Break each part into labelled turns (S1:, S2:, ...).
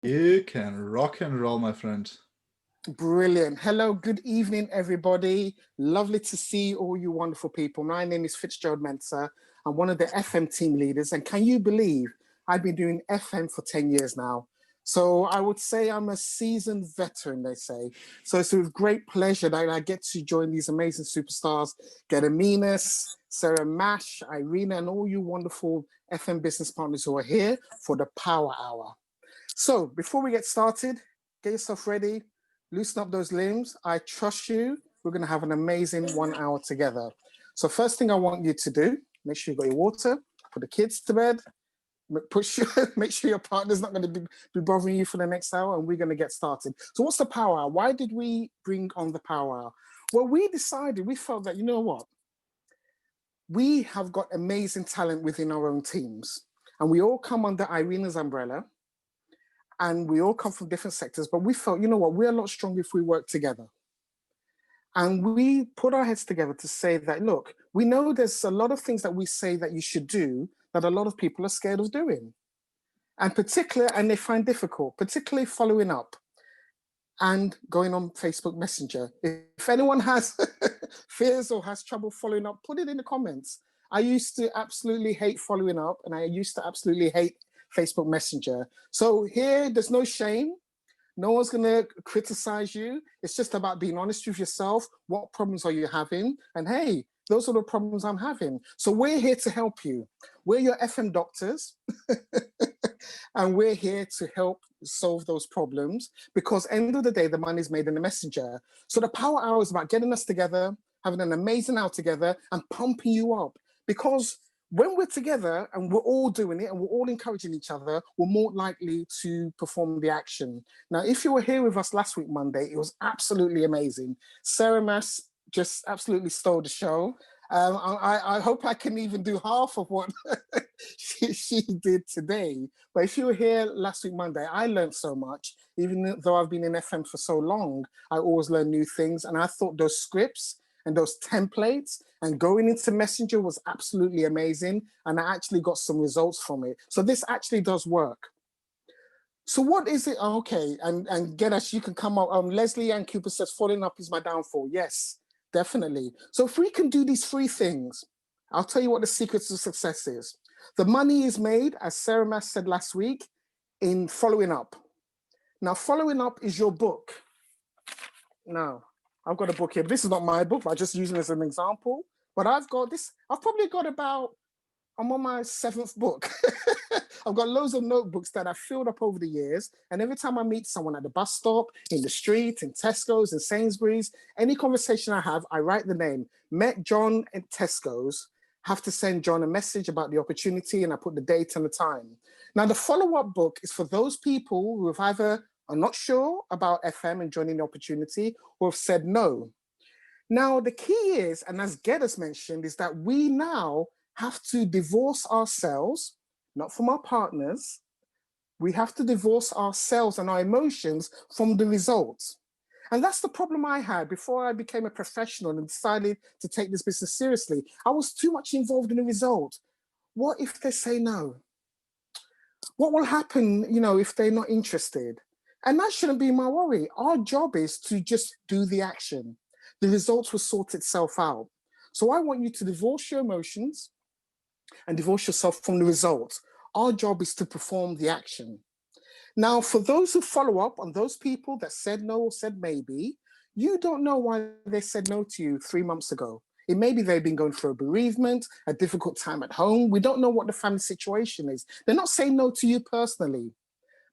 S1: You can rock and roll, my friend.
S2: Brilliant. Hello, good evening, everybody. Lovely to see all you wonderful people. My name is Fitzgerald Mensah. I'm one of the FM team leaders. And can you believe I've been doing FM for 10 years now? So I would say I'm a seasoned veteran, they say. So it's with great pleasure that I get to join these amazing superstars, Gediminas, Sarah Mash, Irina, and all you wonderful FM business partners who are here for the Power Hour. So before we get started, get yourself ready, loosen up those limbs. I trust you. We're going to have an amazing 1 hour together. So first thing I want you to do, make sure you got your water, put the kids to bed, make sure your partner's not going to be bothering you for the next hour, and we're going to get started. So what's the Power Hour? Why did we bring on the Power Hour? Well, we felt that, you know what? We have got amazing talent within our own teams, and we all come under Irina's umbrella, and we all come from different sectors, but we felt, you know what, we're a lot stronger if we work together. And we put our heads together to say that, look, we know there's a lot of things that we say that you should do that a lot of people are scared of doing. And they find difficult, particularly following up and going on Facebook Messenger. If anyone has fears or has trouble following up, put it in the comments. I used to absolutely hate following up, and I used to absolutely hate Facebook Messenger. So here, there's no shame. No one's going to criticize you. It's just about being honest with yourself. What problems are you having? And hey, those are the problems I'm having. So we're here to help you. We're your FM doctors. And we're here to help solve those problems, because end of the day, the money is made in the messenger. So the Power Hour is about getting us together, having an amazing hour together, and pumping you up. Because when we're together and we're all doing it and we're all encouraging each other, we're more likely to perform the action. Now, if you were here with us last week, Monday, it was absolutely amazing. Sarah Mass just absolutely stole the show. I hope I can even do half of what she did today. But if you were here last week, Monday, I learned so much. Even though I've been in FM for so long, I always learn new things. And I thought those scripts and those templates and going into Messenger was absolutely amazing. And I actually got some results from it. So this actually does work. So what is it? Oh, okay, and get us, you can come up. Leslie Ann Cooper says, following up is my downfall. Yes, definitely. So if we can do these three things, I'll tell you what the secrets of success is. The money is made, as Sarah Mass said last week, in following up. Now, following up is your book. Now, I've got a book here. This is not my book, but I'm just using it as an example. But I've got this, I'm on my 7th book. I've got loads of notebooks that I've filled up over the years. And every time I meet someone at the bus stop, in the street, in Tesco's, in Sainsbury's, any conversation I have, I write the name. Met John at Tesco's, have to send John a message about the opportunity, and I put the date and the time. Now, the follow-up book is for those people who have either are not sure about FM and joining the opportunity, or have said no. Now, the key is, and as Geddes mentioned, is that we now have to divorce ourselves, not from our partners. We have to divorce ourselves and our emotions from the results. And that's the problem I had before I became a professional and decided to take this business seriously. I was too much involved in the result. What if they say no? What will happen, if they're not interested? And that shouldn't be my worry. Our job is to just do the action. The results will sort itself out. So I want you to divorce your emotions and divorce yourself from the results. Our job is to perform the action. Now, for those who follow up on those people that said no or said maybe, you don't know why they said no to you 3 months ago. It may be they've been going through a bereavement, a difficult time at home. We don't know what the family situation is. They're not saying no to you personally.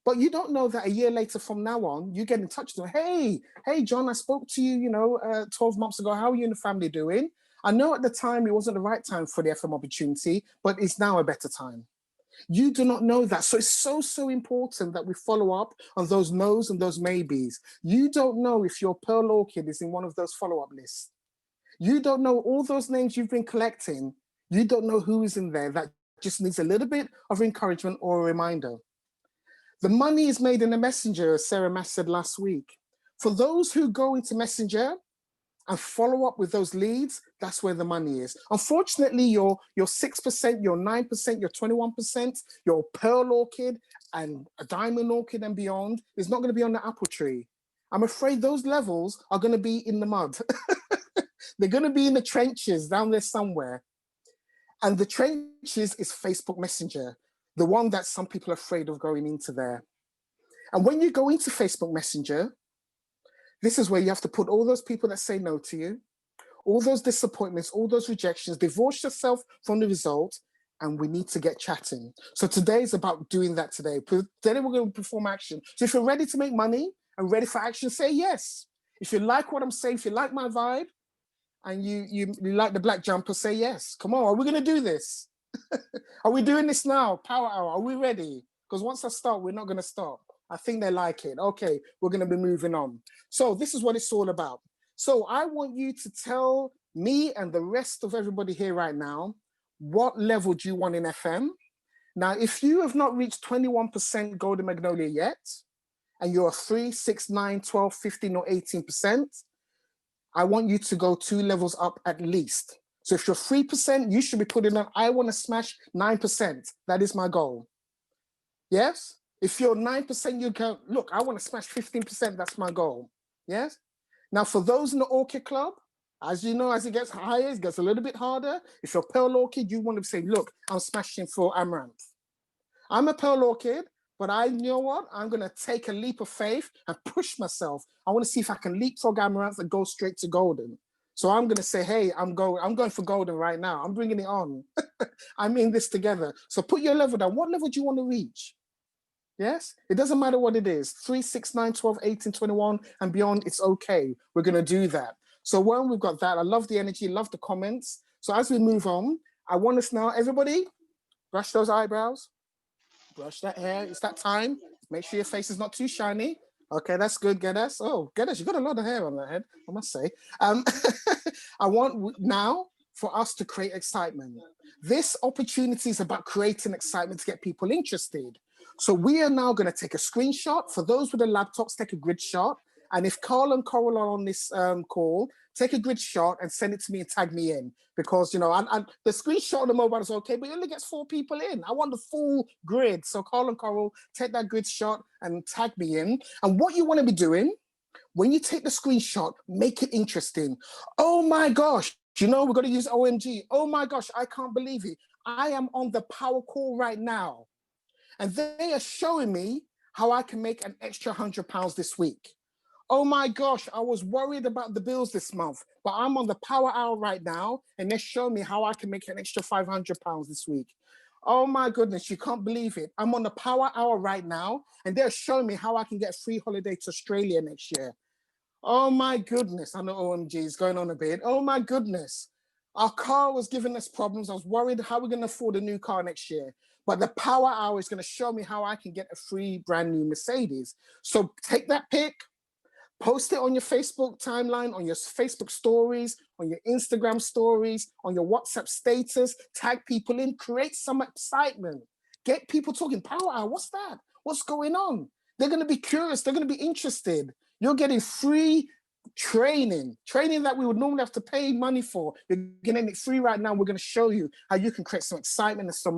S2: But you don't know that a year later from now on, you get in touch with them. Hey, John, I spoke to you, 12 months ago. How are you and the family doing? I know at the time it wasn't the right time for the FM opportunity, but it's now a better time. You do not know that. So it's so important that we follow up on those no's and those maybes. You don't know if your Pearl Orchid is in one of those follow-up lists. You don't know all those names you've been collecting. You don't know who is in there that just needs a little bit of encouragement or a reminder. The money is made in the messenger, as Sarah Mass said last week. For those who go into Messenger and follow up with those leads, that's where the money is. Unfortunately, your 6%, your 9%, your 21%, your pearl orchid and a diamond orchid and beyond is not going to be on the apple tree. I'm afraid those levels are going to be in the mud. They're going to be in the trenches down there somewhere. And the trenches is Facebook Messenger, the one that some people are afraid of going into there. And when you go into Facebook Messenger, this is where you have to put all those people that say no to you, all those disappointments, all those rejections, divorce yourself from the result, and we need to get chatting. So today is about doing that today. Today we're going to perform action. So if you're ready to make money and ready for action, say yes. If you like what I'm saying, if you like my vibe, and you like the black jumper, say yes. Come on, are we going to do this? Are we doing this now? Power hour, are we ready? Because once I start, we're not going to stop. I think they like it. Okay, we're going to be moving on. So this is what it's all about. So I want you to tell me and the rest of everybody here right now, what level do you want in FM? Now, if you have not reached 21% Golden Magnolia yet, and you're 3, 6, 9, 12, 15, or 18%, I want you to go 2 levels up at least. So if you're 3%, you should be putting on, I want to smash 9%. That is my goal. Yes? If you're 9%, you go, look, I want to smash 15%. That's my goal. Yes? Now, for those in the Orchid Club, as you know, as it gets higher, it gets a little bit harder. If you're Pearl Orchid, you want to say, look, I'm smashing for Amaranth. I'm a Pearl Orchid, but you know what? I'm going to take a leap of faith and push myself. I want to see if I can leapfrog Amaranth and go straight to Golden. So I'm going to say, hey, I'm going for Golden right now. I'm bringing it on. I'm in this together. So put your level down. What level do you want to reach? Yes, it doesn't matter what it is. 3, 6, 9, 12, 18, 21 and beyond, it's okay. We're going to do that. So when we've got that, I love the energy, love the comments. So as we move on, I want us now, everybody, brush those eyebrows, brush that hair. It's that time. Make sure your face is not too shiny. Okay, that's good, Geddes. Oh, Geddes, you got a lot of hair on that head, I must say. I want now for us to create excitement. This opportunity is about creating excitement to get people interested. So we are now going to take a screenshot. For those with the laptops, take a grid shot. And if Carl and Coral are on this call, take a grid shot and send it to me and tag me in. Because, you know, the screenshot on the mobile is okay, but it only gets 4 people in. I want the full grid. So Carl and Coral, take that grid shot and tag me in. And what you want to be doing, when you take the screenshot, make it interesting. Oh my gosh, you know, we're going to use OMG. Oh my gosh, I can't believe it. I am on the power call right now. And they are showing me how I can make an extra £100 this week. Oh my gosh, I was worried about the bills this month, but I'm on the power hour right now, and they're showing me how I can make an extra £500 this week. Oh my goodness, you can't believe it. I'm on the power hour right now, and they're showing me how I can get a free holiday to Australia next year. Oh my goodness, I know OMG is going on a bit. Oh my goodness. Our car was giving us problems. I was worried how we're going to afford a new car next year. But the power hour is going to show me how I can get a free brand new Mercedes. So take that pic, post it on your Facebook timeline, on your Facebook stories, on your Instagram stories, on your WhatsApp status, tag people in, create some excitement. Get people talking, power hour, what's that? What's going on? They're going to be curious. They're going to be interested. You're getting free training that we would normally have to pay money for. You're getting it free right now. We're going to show you how you can create some excitement and some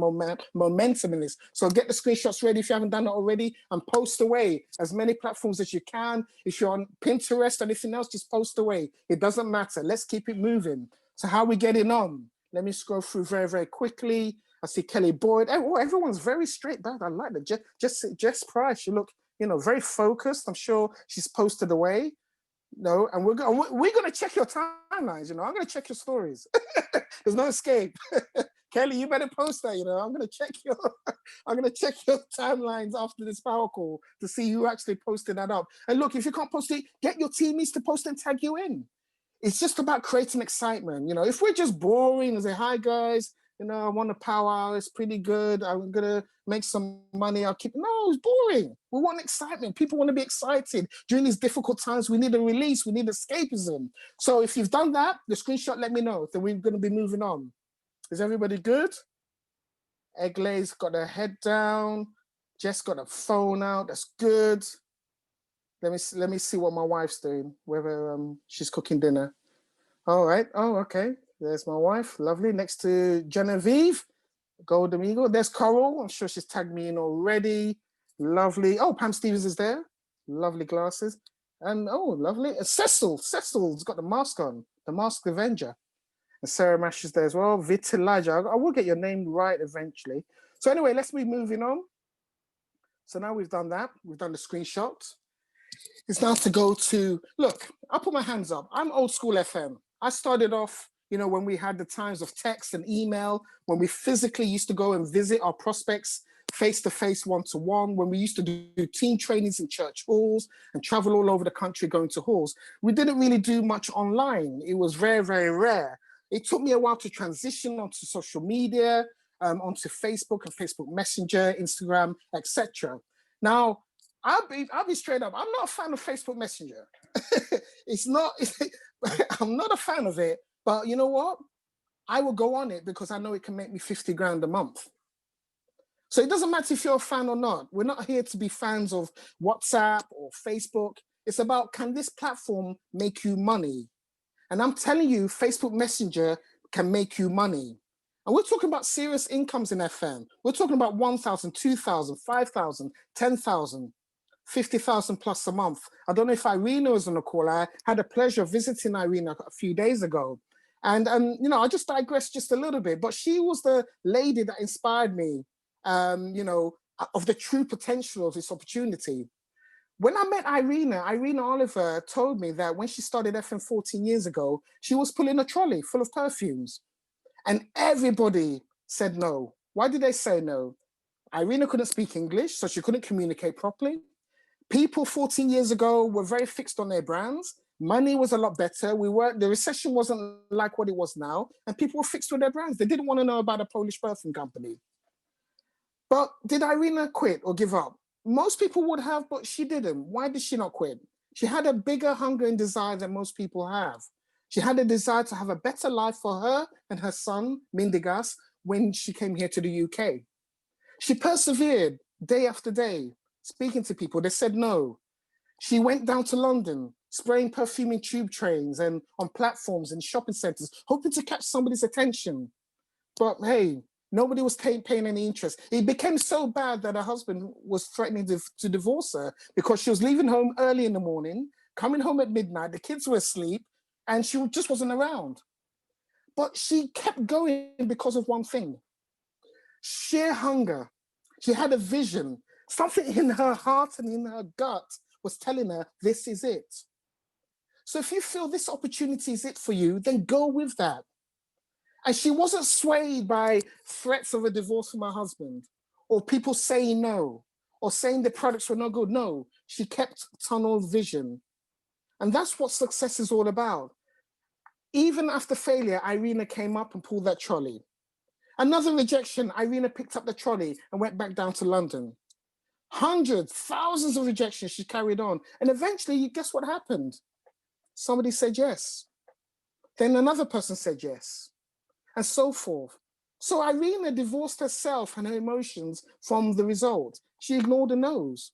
S2: momentum in this. So get the screenshots ready if you haven't done it already, and post away as many platforms as you can. If you're on Pinterest or anything else, just post away. It doesn't matter. Let's keep it moving. So how are we getting on? Let me scroll through very, very quickly. I see Kelly Boyd. Oh, everyone's very straight back. I like that. Jess Price, you look, you know, very focused. I'm sure she's posted away. No, and we're gonna check your timelines. You know, I'm gonna check your stories. There's no escape. Kelly, you better post that. You know, I'm gonna check your timelines after this power call to see who actually posted that up. And look, if you can't post it, get your teammates to post and tag you in. It's just about creating excitement. You know, if we're just boring and say, hi guys, you know, I want a power hour, it's pretty good, I'm gonna make some money, I'll keep, no, it's boring. We want excitement. People want to be excited. During these difficult times, we need a release, we need escapism. So if you've done that, the screenshot, let me know. Then we're gonna be moving on. Is everybody good? Eglay's got her head down. Jess got her phone out, that's good. Let me see what my wife's doing, whether she's cooking dinner. All right. Oh, okay. There's my wife. Lovely. Next to Genevieve, Golden Eagle. There's Coral. I'm sure she's tagged me in already. Lovely. Oh, Pam Stevens is there. Lovely glasses. And oh, lovely. Cecil's got the mask on, the Masked Avenger. And Sarah Mash is there as well. Vitilija. I will get your name right eventually. So anyway, let's be moving on. So now we've done that. We've done the screenshot. It's now to go to, look, I'll put my hands up. I'm old school FM. I started off, when we had the times of text and email, when we physically used to go and visit our prospects face-to-face, one-to-one, when we used to do team trainings in church halls and travel all over the country going to halls. We didn't really do much online. It was very, very rare. It took me a while to transition onto social media, onto Facebook and Facebook Messenger, Instagram, etc. Now, I'll be straight up. I'm not a fan of Facebook Messenger. I'm not a fan of it, but you know what? I will go on it because I know it can make me 50 grand a month. So it doesn't matter if you're a fan or not. We're not here to be fans of WhatsApp or Facebook. It's about, can this platform make you money? And I'm telling you, Facebook Messenger can make you money. And we're talking about serious incomes in FM. We're talking about 1,000, 2,000, 5,000, 10,000. 50,000 plus a month. I don't know if Irina was on the call. I had a pleasure of visiting Irina a few days ago. And I just digressed just a little bit, but she was the lady that inspired me, of the true potential of this opportunity. When I met Irina Oliver told me that when she started FM 14 years ago, she was pulling a trolley full of perfumes. And everybody said no. Why did they say no? Irina couldn't speak English, so she couldn't communicate properly. People 14 years ago were very fixed on their brands. Money was a lot better. The recession wasn't like what it was now, and people were fixed with their brands. They didn't want to know about a Polish perfume company. But did Irina quit or give up? Most people would have, but she didn't. Why did she not quit? She had a bigger hunger and desire than most people have. She had a desire to have a better life for her and her son, Mindigas, when she came here to the UK. She persevered day after day, speaking to people. They said no. She went down to London, spraying perfume in tube trains and on platforms and shopping centers, hoping to catch somebody's attention. But hey, nobody was paying any interest. It became so bad that her husband was threatening to divorce her because she was leaving home early in the morning, coming home at midnight, the kids were asleep, and she just wasn't around. But she kept going because of one thing: sheer hunger. She had a vision. Something in her heart and in her gut was telling her, this is it. So if you feel this opportunity is it for you, then go with that. And she wasn't swayed by threats of a divorce from her husband or people saying no or saying the products were no good. No, she kept tunnel vision. And that's what success is all about. Even after failure, Irina came up and pulled that trolley. Another rejection, Irina picked up the trolley and went back down to London. Hundreds, thousands of rejections, she carried on. And eventually, guess what happened? Somebody said yes. Then another person said yes, and so forth. So Irina divorced herself and her emotions from the result. She ignored the no's.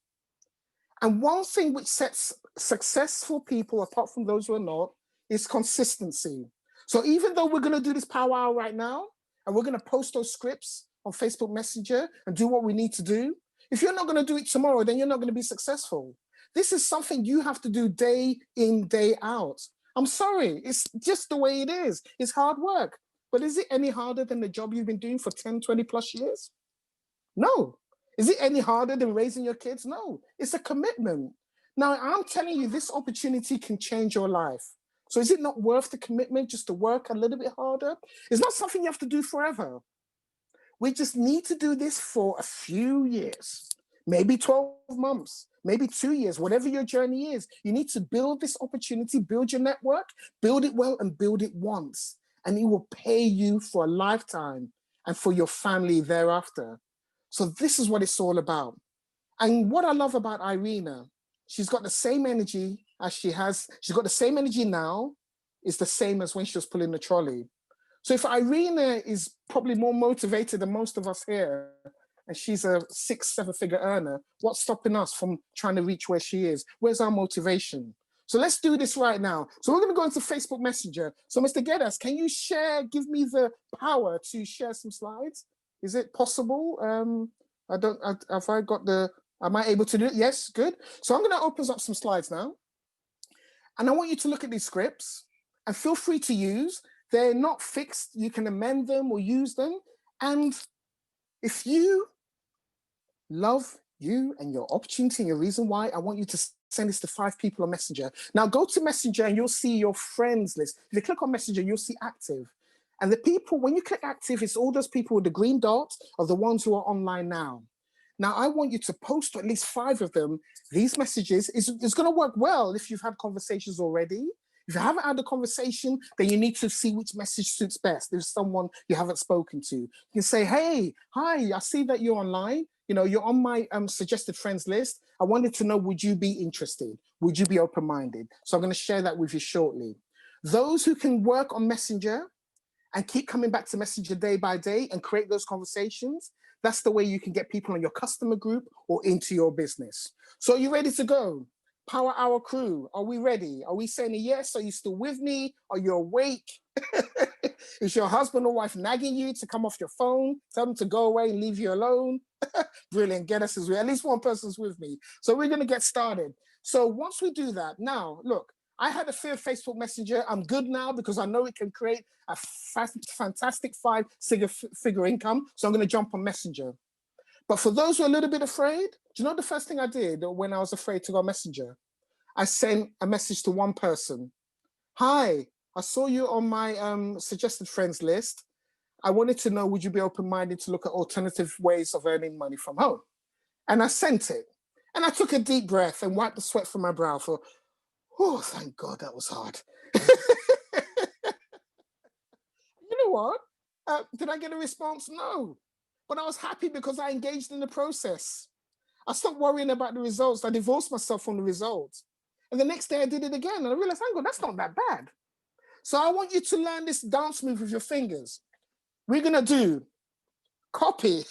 S2: And one thing which sets successful people apart from those who are not is consistency. So even though we're going to do this power hour right now, and we're going to post those scripts on Facebook Messenger and do what we need to do, if you're not going to do it tomorrow, then you're not going to be successful. This is something you have to do day in, day out. I'm sorry, it's just the way it is. It's hard work. But is it any harder than the job you've been doing for 10, 20 plus years? No. Is it any harder than raising your kids? No. It's a commitment. Now, I'm telling you, this opportunity can change your life. So is it not worth the commitment just to work a little bit harder? It's not something you have to do forever. We just need to do this for a few years, maybe 12 months, maybe 2 years, whatever your journey is. You need to build this opportunity, build your network, build it well, and build it once. And it will pay you for a lifetime and for your family thereafter. So this is what it's all about. And what I love about Irina, she's got the same energy as she has. She's got the same energy now. It's the same as when she was pulling the trolley. So if Irina is probably more motivated than most of us here, and she's a 6-7 figure earner, what's stopping us from trying to reach where she is? Where's our motivation? So let's do this right now. So we're going to go into Facebook Messenger. So Mr. Geddes, can you give me the power to share some slides? Is it possible? Am I able to do it? Yes, good. So I'm going to open up some slides now. And I want you to look at these scripts and feel free to use. They're not fixed. You can amend them or use them. And if you love you and your opportunity and your reason why, I want you to send this to 5 people on Messenger. Now go to Messenger and you'll see your friends list. If you click on Messenger, you'll see active. And the people, when you click active, it's all those people with the green dot are the ones who are online now. Now, I want you to post to at least 5 of them these messages. It's going to work well if you've had conversations already. If you haven't had a conversation, then you need to see which message suits best. There's someone you haven't spoken to. You can say, hey, hi, I see that you're online. You know, you're on my suggested friends list. I wanted to know, would you be interested? Would you be open-minded? So I'm going to share that with you shortly. Those who can work on Messenger and keep coming back to Messenger day by day and create those conversations, that's the way you can get people in your customer group or into your business. So are you ready to go? Power Hour crew, are we ready? Are we saying a yes? Are you still with me? Are you awake? Is your husband or wife nagging you to come off your phone? Tell them to go away and leave you alone? Brilliant, get us as well. At least one person's with me. So we're gonna get started. So once we do that, now, look, I had a fear of Facebook Messenger. I'm good now because I know it can create a fantastic 5-figure income. So I'm gonna jump on Messenger. But for those who are a little bit afraid, do you know the first thing I did when I was afraid to go on Messenger? I sent a message to one person. Hi, I saw you on my suggested friends list. I wanted to know, would you be open-minded to look at alternative ways of earning money from home? And I sent it. And I took a deep breath and wiped the sweat from my brow for, oh, thank God that was hard. You know what? Did I get a response? No. But I was happy because I engaged in the process. I stopped worrying about the results. I divorced myself from the results. And the next day I did it again. And I realized, hang on, that's not that bad. So I want you to learn this dance move with your fingers. We're going to do copy.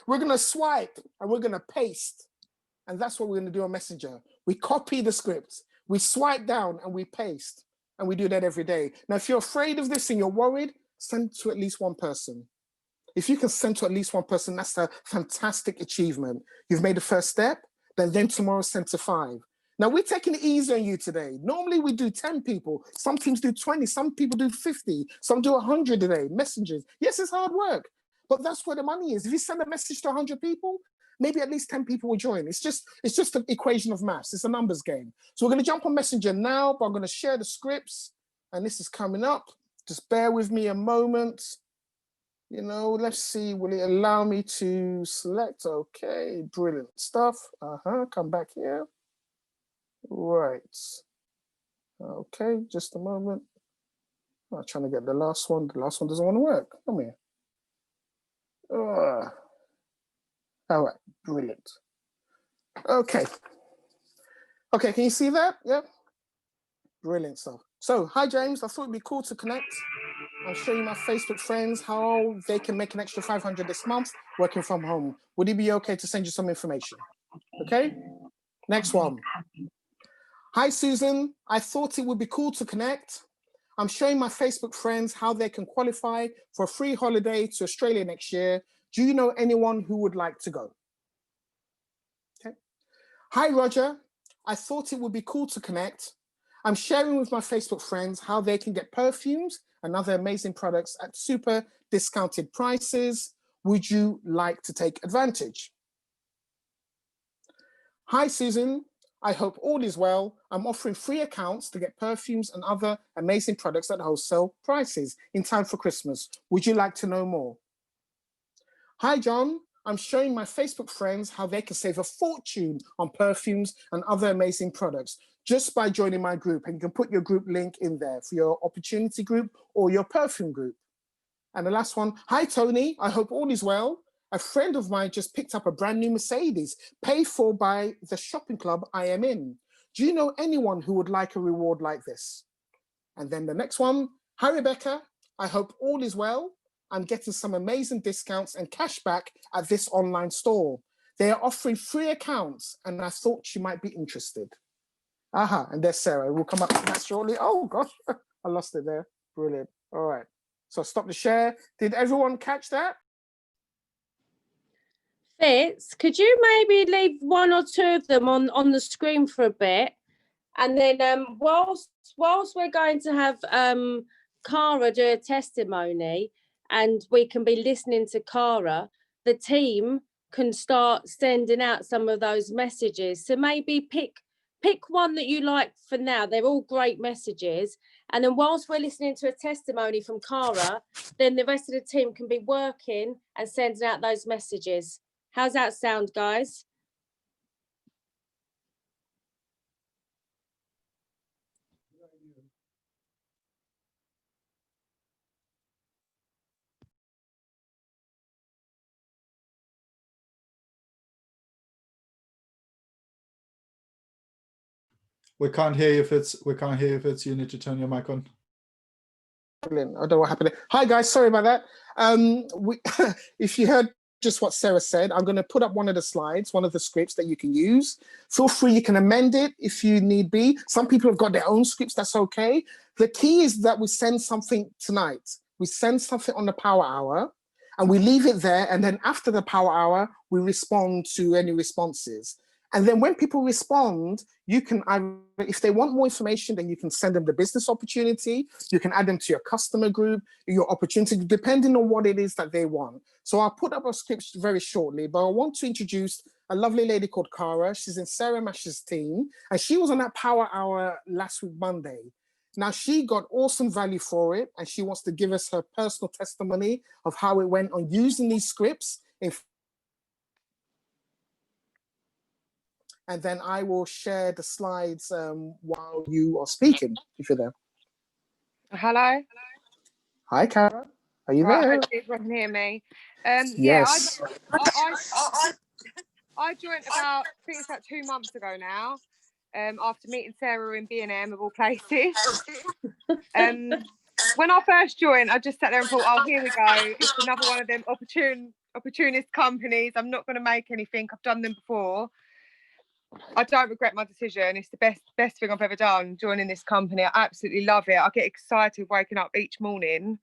S2: We're going to swipe and we're going to paste. And that's what we're going to do on Messenger. We copy the script. We swipe down and we paste. And we do that every day. Now, if you're afraid of this and you're worried, send to at least one person. If you can send to at least one person, that's a fantastic achievement. You've made the first step, then tomorrow send to 5. Now we're taking it easy on you today. Normally we do 10 people. Some teams do 20, some people do 50, some do 100 a day, messengers. Yes, it's hard work, but that's where the money is. If you send a message to 100 people, maybe at least 10 people will join. It's just an equation of maths. It's a numbers game. So we're gonna jump on Messenger now, but I'm gonna share the scripts and this is coming up. Just bear with me a moment. You know, let's see, will it allow me to select? Okay, brilliant stuff. Come back here. Right. Okay, just a moment. I'm trying to get the last one. The last one doesn't want to work. Come here. All right, brilliant. Okay. Okay, can you see that? Yep. Brilliant stuff. So, hi James, I thought it'd be cool to connect. I'll show you my Facebook friends how they can make an extra 500 this month working from home. Would it be okay to send you some information? Okay, next one. Hi Susan, I thought it would be cool to connect. I'm showing my Facebook friends how they can qualify for a free holiday to Australia next year. Do you know anyone who would like to go? Okay. Hi Roger, I thought it would be cool to connect. I'm sharing with my Facebook friends how they can get perfumes and other amazing products at super discounted prices. Would you like to take advantage? Hi, Susan. I hope all is well. I'm offering free accounts to get perfumes and other amazing products at wholesale prices in time for Christmas. Would you like to know more? Hi, John. I'm showing my Facebook friends how they can save a fortune on perfumes and other amazing products just by joining my group. And you can put your group link in there for your opportunity group or your perfume group. And the last one, hi, Tony. I hope all is well. A friend of mine just picked up a brand new Mercedes paid for by the shopping club I am in. Do you know anyone who would like a reward like this? And then the next one, hi, Rebecca. I hope all is well. I'm getting some amazing discounts and cash back at this online store. They are offering free accounts and I thought you might be interested. Aha, and there's Sarah. We'll come up to that shortly. Oh gosh, I lost it there. Brilliant. All right. So stop the share. Did everyone catch that?
S3: Fitz, could you maybe leave one or two of them on the screen for a bit? And then whilst we're going to have Cara do a testimony and we can be listening to Cara, the team can start sending out some of those messages. So maybe pick one that you like for now. They're all great messages. And then whilst we're listening to a testimony from Cara, then the rest of the team can be working and sending out those messages. How's that sound, guys?
S1: We can't hear you, Fitz. We can't hear you, Fitz. You need to turn your mic on.
S2: Brilliant. I don't know what happened there. Hi guys, sorry about that. If you heard just what Sarah said, I'm going to put up one of the slides, one of the scripts that you can use. Feel free, you can amend it if you need be. Some people have got their own scripts, that's okay. The key is that we send something tonight. We send something on the power hour and we leave it there. And then after the power hour, we respond to any responses. And then when people respond, you can, if they want more information, then you can send them the business opportunity. You can add them to your customer group, your opportunity, depending on what it is that they want. So I'll put up a script very shortly, but I want to introduce a lovely lady called Cara. She's in Sarah Mash's team, and she was on that power hour last week, Monday. Now, she got awesome value for it, and she wants to give us her personal testimony of how it went on using these scripts. And then I will share the slides while you are speaking, if you're there.
S4: Hello.
S2: Hi, Cara. Are you
S4: Right,
S2: there?
S4: hopefully everyone can hear me.
S2: Yes.
S4: I joined about, I think it's about 2 months ago now, after meeting Sarah in B&M of all places. When I first joined, I just sat there and thought, oh, here we go. It's another one of them opportunist companies. I'm not going to make anything. I've done them before. I don't regret my decision. It's the best thing I've ever done, joining this company. I absolutely love it. I get excited waking up each morning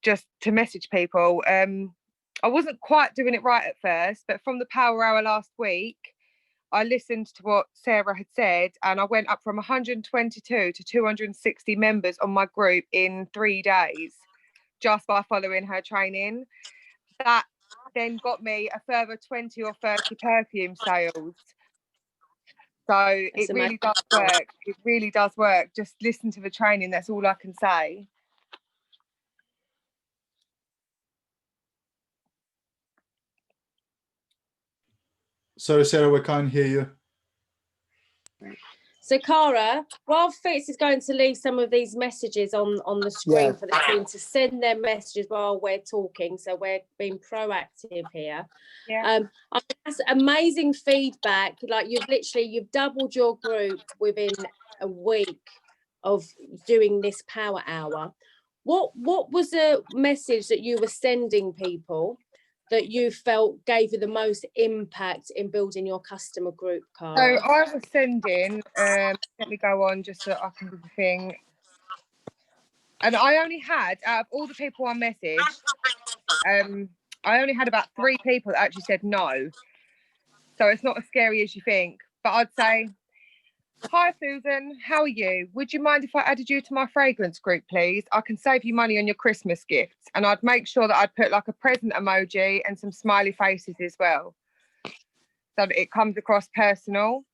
S4: just to message people. I wasn't quite doing it right at first, but from the power hour last week, I listened to what Sarah had said, and I went up from 122 to 260 members on my group in 3 days, just by following her training. That then got me a further 20 or 30 perfume sales. So it really does work. It really does work. Just listen to the training. That's all I can say.
S1: Sorry, Sarah, we can't hear you.
S3: So, Cara, while Fitz is going to leave some of these messages on the screen for the team to send their messages while we're talking, so we're being proactive here.
S4: Yeah.
S3: That's amazing feedback. Like you've doubled your group within a week of doing this power hour. What was the message that you were sending people that you felt gave you the most impact in building your customer group, Cara?
S4: So I was sending, let me go on just so I can do the thing. And I only had, out of all the people I messaged, I only had about 3 people that actually said no. So it's not as scary as you think. But I'd say, hi, Susan, how are you? Would you mind if I added you to my fragrance group, please? I can save you money on your Christmas gifts. And I'd make sure that I'd put like a present emoji and some smiley faces as well, so that it comes across personal.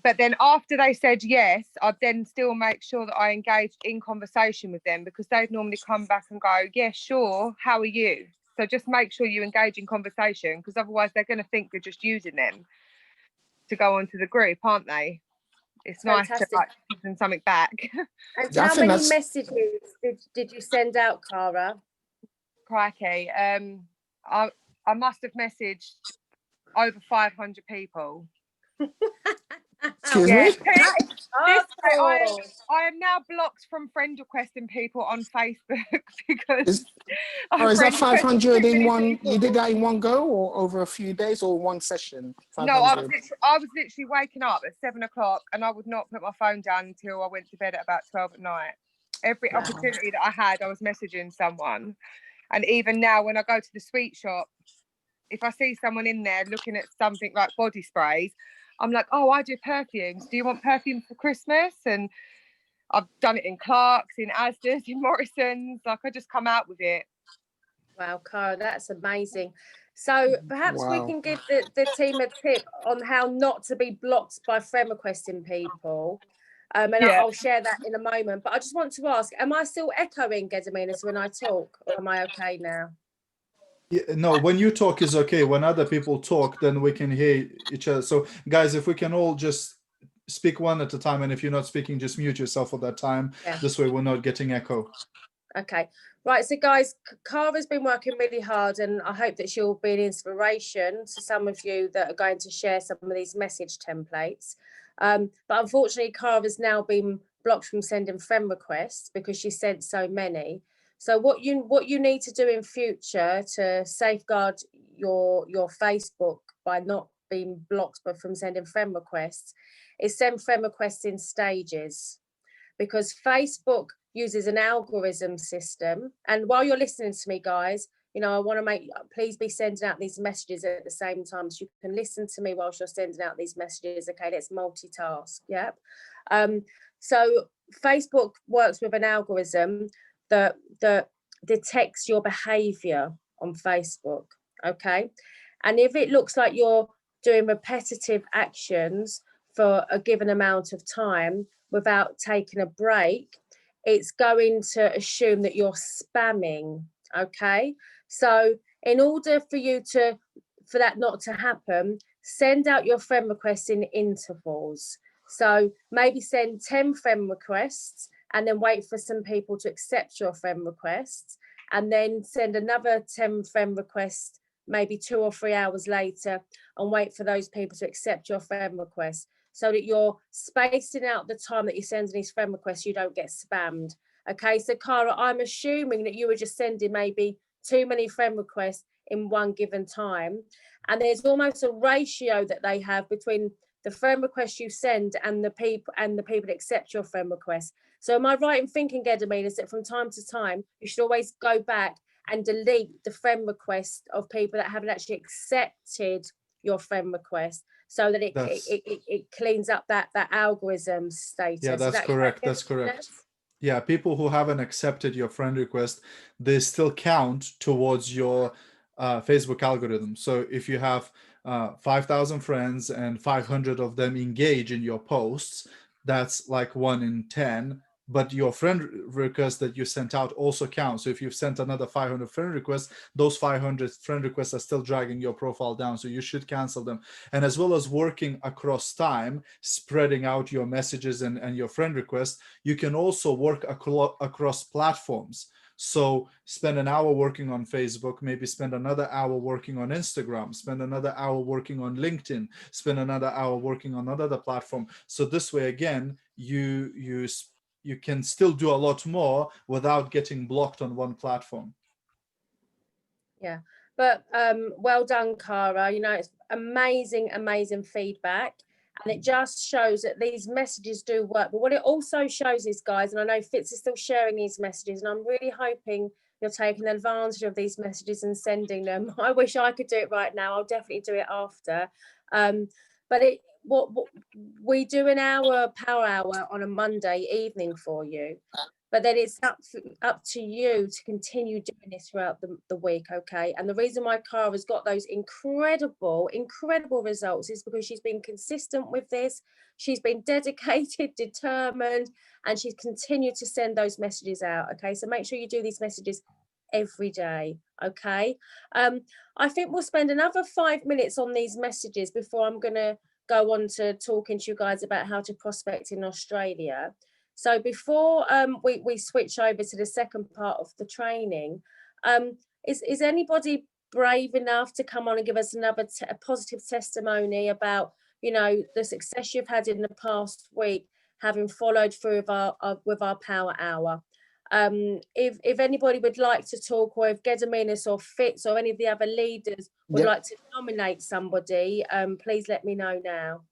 S4: But then after they said yes, I'd then still make sure that I engaged in conversation with them, because they'd normally come back and go, yeah, sure, how are you? So just make sure you engage in conversation, because otherwise they're going to think you're just using them to go onto the group, aren't they? It's
S3: Fantastic.
S4: nice to like give them something back.
S3: And how many messages did you send out, Cara?
S4: Crikey. I must have messaged over 500 people.
S2: Excuse
S4: Yeah,
S2: me?
S3: Oh,
S4: I am now blocked from friend requesting people on Facebook because
S2: Is,
S4: I
S2: is that
S4: friend requested
S2: 500
S4: too
S2: in
S4: many
S2: one?
S4: people.
S2: You did that in one go or over a few days or one session?
S4: No, I
S2: 500.
S4: was literally waking up at 7 o'clock and I would not put my phone down until I went to bed at about 12 at night. Every
S3: Wow.
S4: opportunity that I had, I was messaging someone. And even now, when I go to the sweet shop, if I see someone in there looking at something like body sprays, I'm like, oh, I do perfumes. Do you want perfume for Christmas? And I've done it in Clark's, in Asda's, in Morrison's. Like, I just come out with it.
S3: Wow, Cara, that's amazing. So perhaps we
S2: Wow.
S3: can give the team a tip on how not to be blocked by friend requesting people. And
S4: Yeah.
S3: I'll share that in a moment. But I just want to ask, am I still echoing, Gediminas, when I talk? Or am I okay now?
S1: Yeah, no, when you talk is okay. When other people talk, then we can hear each other. So, guys, if we can all just speak one at a time, and if you're not speaking, just mute yourself for that time.
S3: Yeah.
S1: This way, we're not getting echo.
S3: Okay. Right. So, guys, Cara's been working really hard, and I hope that she'll be an inspiration to some of you that are going to share some of these message templates. But unfortunately, Cara's now been blocked from sending friend requests because she sent so many. So what you need to do in future to safeguard your Facebook by not being blocked but from sending friend requests is send friend requests in stages, because Facebook uses an algorithm system. And while you're listening to me, guys, you know, I want to please be sending out these messages at the same time, so you can listen to me whilst you're sending out these messages. Okay, let's multitask. Yep. So Facebook works with an algorithm that detects your behavior on Facebook. Okay. And if it looks like you're doing repetitive actions for a given amount of time without taking a break, it's going to assume that you're spamming. Okay. So in order for that not to happen, send out your friend requests in intervals. So maybe send 10 friend requests and then wait for some people to accept your friend requests, and then send another 10 friend requests maybe 2 or 3 hours later and wait for those people to accept your friend request, so that you're spacing out the time that you're sending these friend requests, you don't get spammed. Okay, so Cara, I'm assuming that you were just sending maybe too many friend requests in one given time, and there's almost a ratio that they have between the friend requests you send and the people that accept your friend request. So am I right in thinking, Gediminas, is that from time to time you should always go back and delete the friend request of people that haven't actually accepted your friend request, so that it cleans up that algorithm status?
S1: Yeah, that's correct. That's correct. Yeah, people who haven't accepted your friend request, they still count towards your Facebook algorithm. So if you have 5,000 friends and 500 of them engage in your posts, that's like 1 in 10. But your friend request that you sent out also counts. So if you've sent another 500 friend requests, those 500 friend requests are still dragging your profile down. So you should cancel them. And as well as working across time, spreading out your messages and your friend requests, you can also work across platforms. So spend an hour working on Facebook, maybe spend another hour working on Instagram, spend another hour working on LinkedIn, spend another hour working on another platform. So this way, again, you can still do a lot more without getting blocked on one platform.
S3: Yeah, but well done, Cara. You know, it's amazing feedback, and it just shows that these messages do work. But what it also shows is, guys, and I know Fitz is still sharing these messages, and I'm really hoping you're taking advantage of these messages and sending them. I wish I could do it right now. I'll definitely do it after. But what we do an hour power hour on a Monday evening for you, but then it's up to you to continue doing this throughout the week. Okay. And the reason why Cara's got those incredible results is because she's been consistent with this. She's been dedicated, determined, and she's continued to send those messages out. Okay. So make sure you do these messages every day. Okay. I think we'll spend another 5 minutes on these messages before I'm going to go on to talking to you guys about how to prospect in Australia. So before we switch over to the second part of the training, is anybody brave enough to come on and give us another positive testimony about the success you've had in the past week, having followed through with our Power Hour. If anybody would like to talk, or if Gediminas or Fitz or any of the other leaders would like to nominate somebody, please let me know now.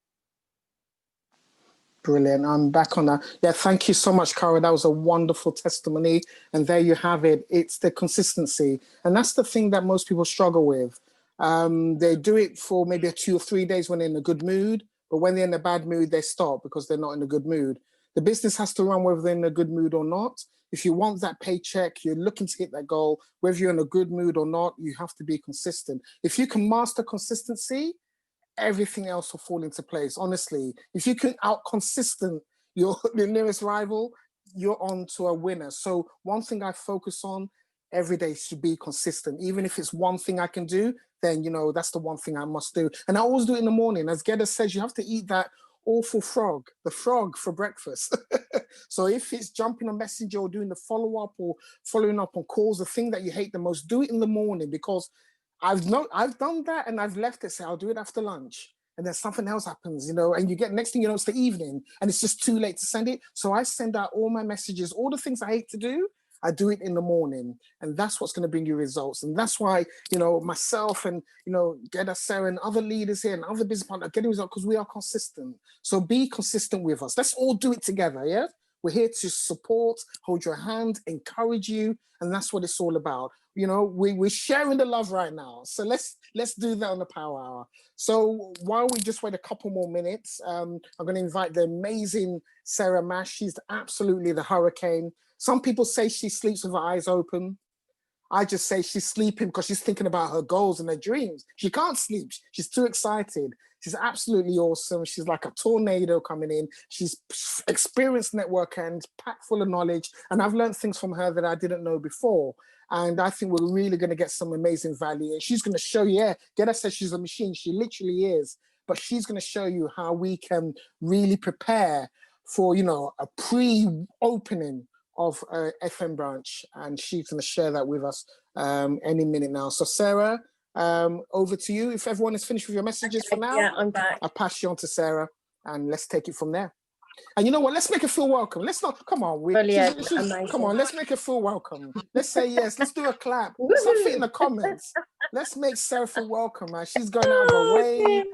S2: Brilliant. I'm back on that. Yeah, thank you so much, Cara. That was a wonderful testimony. And there you have it. It's the consistency. And that's the thing that most people struggle with. They do it for maybe 2 or 3 days when they're in a good mood, but when they're in a bad mood, they stop because they're not in a good mood. The business has to run whether they're in a good mood or not. If you want that paycheck, you're looking to hit that goal, whether you're in a good mood or not, you have to be consistent. If you can master consistency, everything else will fall into place. Honestly, if you can out consistent your nearest rival, you're on to a winner. So one thing I focus on every day should be consistent. Even if it's one thing I can do, then that's the one thing I must do. And I always do it in the morning. As Gedda says, you have to eat that awful frog, the frog for breakfast. So if it's jumping on Messenger or doing the follow-up or following up on calls, the thing that you hate the most, do it in the morning, because I've done that and I've left it, say I'll do it after lunch, and then something else happens, and you get, next thing you know, it's the evening and it's just too late to send it. So I send out all my messages, all the things I hate to do, I do it in the morning, and that's what's going to bring you results. And that's why, myself and, Gedda, Sarah, and other leaders here and other business partners are getting results because we are consistent. So be consistent with us. Let's all do it together, yeah? We're here to support, hold your hand, encourage you, and that's what it's all about. We're sharing the love right now. So let's do that on the Power Hour. So while we just wait a couple more minutes, I'm going to invite the amazing Sarah Mash. She's absolutely the hurricane. Some people say she sleeps with her eyes open. I just say she's sleeping because she's thinking about her goals and her dreams. She can't sleep. She's too excited. She's absolutely awesome. She's like a tornado coming in. She's experienced networker and packed full of knowledge. And I've learned things from her that I didn't know before. And I think we're really going to get some amazing value. And she's going to show you, Gedda says she's a machine. She literally is. But she's going to show you how we can really prepare for, a pre-opening of FM branch, and she's going to share that with us any minute now. So Sarah, over to you. If everyone is finished with your messages for now,
S3: yeah, I'm back.
S2: I'll pass you on to Sarah, and let's take it from there. And you know what? Let's make her feel welcome. Let's not, come on. Come on, let's make her feel welcome. Let's say yes. Let's do a clap. Something in the comments. Let's make Sarah feel welcome, man. She's going out of her way.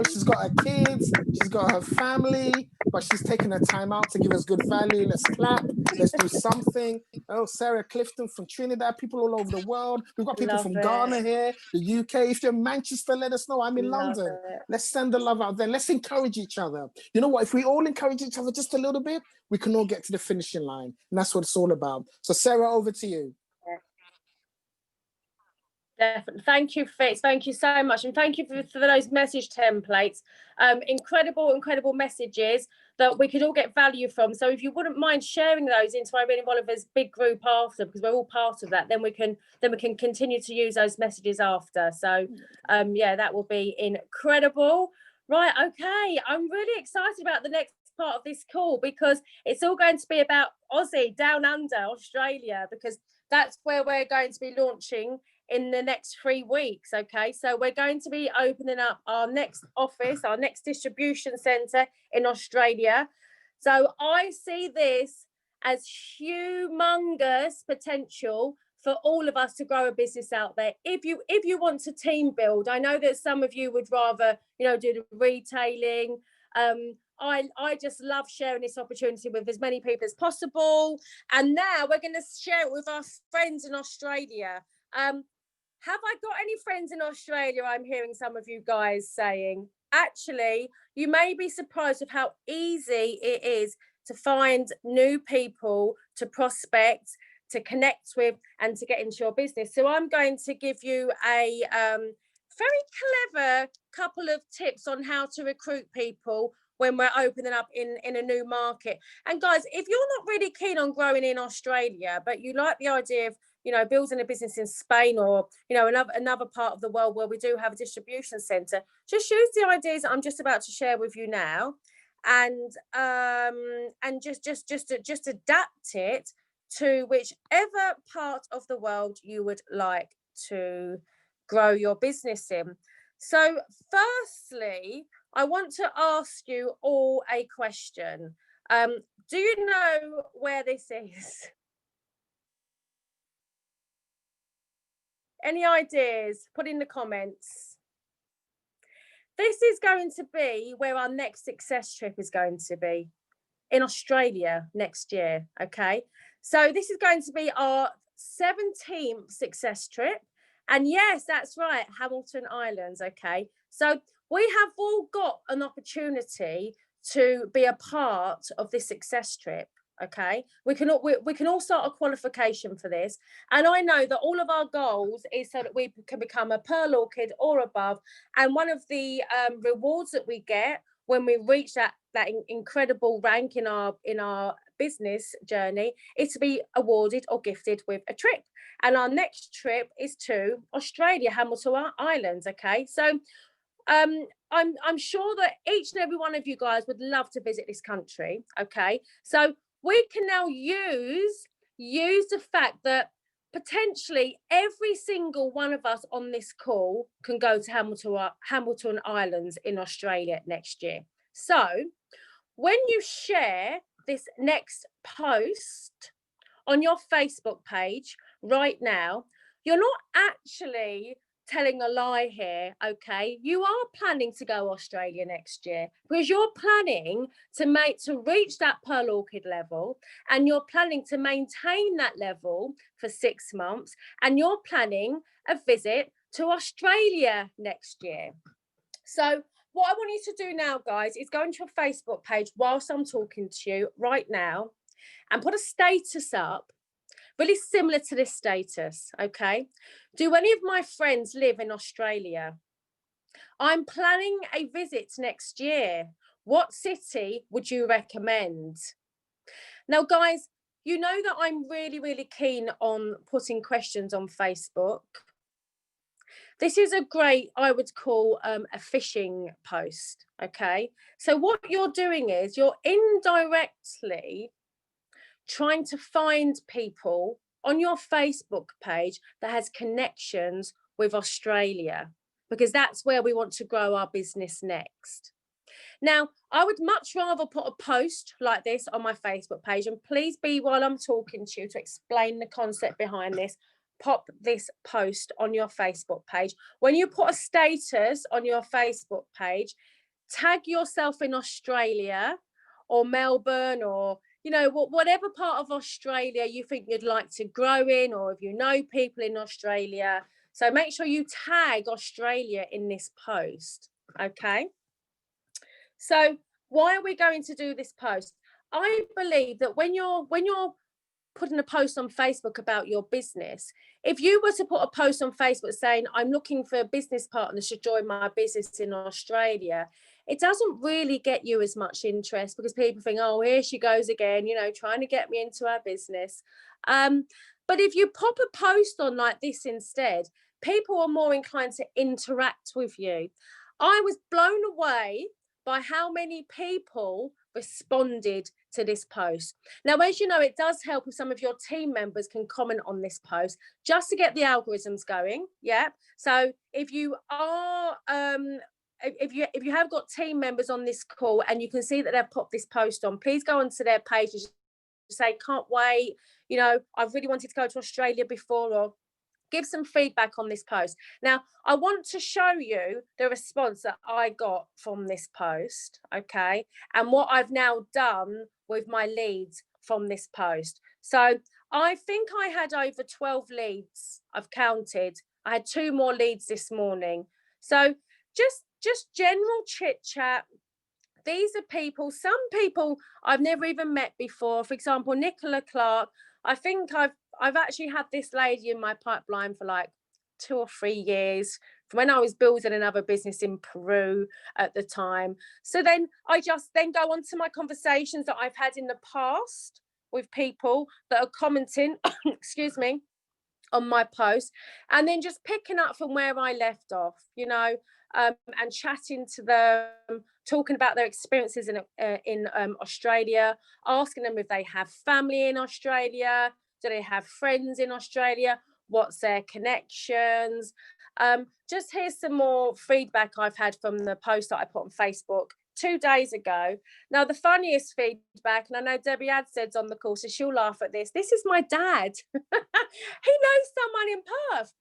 S2: She's got her kids. She's got her family. But she's taking her time out to give us good value. Let's clap. Let's do something. Oh, Sarah Clifton from Trinidad. People all over the world. We've got people from Ghana here, the UK. If you're in Manchester, let us know. I'm in London. Let's send the love out there. Let's encourage each other. You know what? If we all encourage each other just a little bit, we can all get to the finishing line. And that's what it's all about. So Sarah, over to you.
S3: Definitely. Thank you, Fitz. Thank you so much. And thank you for those message templates. Incredible messages that we could all get value from. So if you wouldn't mind sharing those into one of us big group after, because we're all part of that, then we can continue to use those messages after. So that will be incredible. Right, okay. I'm really excited about the next part of this call, because it's all going to be about Aussie, down under, Australia, because that's where we're going to be launching in the next 3 weeks. Okay, so we're going to be opening up our next office, our next distribution centre in Australia. So I see this as humongous potential for all of us to grow a business out there. If you want to team build, I know that some of you would rather do the retailing. I just love sharing this opportunity with as many people as possible. And now we're going to share it with our friends in Australia. Have I got any friends in Australia? I'm hearing some of you guys saying. Actually, you may be surprised with how easy it is to find new people, to prospect, to connect with, and to get into your business. So I'm going to give you a very clever couple of tips on how to recruit people when we're opening up in a new market. And guys, if you're not really keen on growing in Australia, but you like the idea of building a business in Spain or another part of the world where we do have a distribution center, just use the ideas that I'm just about to share with you now, and just adapt it to whichever part of the world you would like to grow your business in. So firstly, I want to ask you all a question. Do you know where this is? Any ideas? Put in the comments. This is going to be where our next success trip is going to be, in Australia next year. Okay, so this is going to be our 17th success trip. And yes, that's right, Hamilton Islands. Okay, so we have all got an opportunity to be a part of this success trip. Okay, we can all start a qualification for this, and I know that all of our goals is so that we can become a Pearl Orchid or above. And one of the rewards that we get when we reach that incredible rank in our business journey is to be awarded or gifted with a trip. And our next trip is to Australia, Hamilton Islands. Okay, so I'm sure that each and every one of you guys would love to visit this country. Okay, so we can now use the fact that potentially every single one of us on this call can go to Hamilton Islands in Australia next year. So when you share this next post on your Facebook page right now, you're not actually telling a lie here. Okay, you are planning to go Australia next year because you're planning to reach that Pearl Orchid level, and you're planning to maintain that level for 6 months, and you're planning a visit to Australia next year. So what I want you to do now, guys, is go into your Facebook page whilst I'm talking to you right now and put a status up really similar to this status. Okay, do any of my friends live in Australia? I'm planning a visit next year. What city would you recommend? Now, guys, you know that I'm really keen on putting questions on Facebook. This is a great, I would call a phishing post. Okay, so what you're doing is you're indirectly trying to find people on your Facebook page that has connections with Australia, because that's where we want to grow our business next. Now, I would much rather put a post like this on my Facebook page, and please be, while I'm talking to you, to explain the concept behind this, pop this post on your Facebook page. When you put a status on your Facebook page, tag yourself in Australia or Melbourne, or whatever part of Australia you think you'd like to grow in, or if you know people in Australia. So make sure you tag Australia in this post. Okay, so why are we going to do this post? I believe that when you're putting a post on Facebook about your business, if you were to put a post on Facebook saying, I'm looking for business partners to join my business in Australia, it doesn't really get you as much interest, because people think, oh, here she goes again, trying to get me into her business. But if you pop a post on like this instead, people are more inclined to interact with you. I was blown away by how many people responded to this post. Now, as you know, it does help if some of your team members can comment on this post just to get the algorithms going. Yeah. So if you are, if you have got team members on this call and you can see that they've put this post on, please go onto their pages, say, can't wait, I've really wanted to go to Australia before, or give some feedback on this post. Now, I want to show you the response that I got from this post, okay, and what I've now done with my leads from this post. So I think I had over 12 leads. I've counted. I had 2 more leads this morning. So just general chit chat. These are people, some people I've never even met before. For example, Nicola Clark. I think I've actually had this lady in my pipeline for like 2 or 3 years, from when I was building another business in Peru at the time. So then I just then go on to my conversations that I've had in the past with people that are commenting, excuse me, on my post, and then just picking up from where I left off, and chatting to them, talking about their experiences in Australia, asking them if they have family in Australia, do they have friends in Australia, what's their connections, Just here's some more feedback I've had from the post that I put on Facebook 2 days ago. Now, the funniest feedback, and I know Debbie Adsed's on the call, so she'll laugh at this. This is my dad. He knows someone in Perth.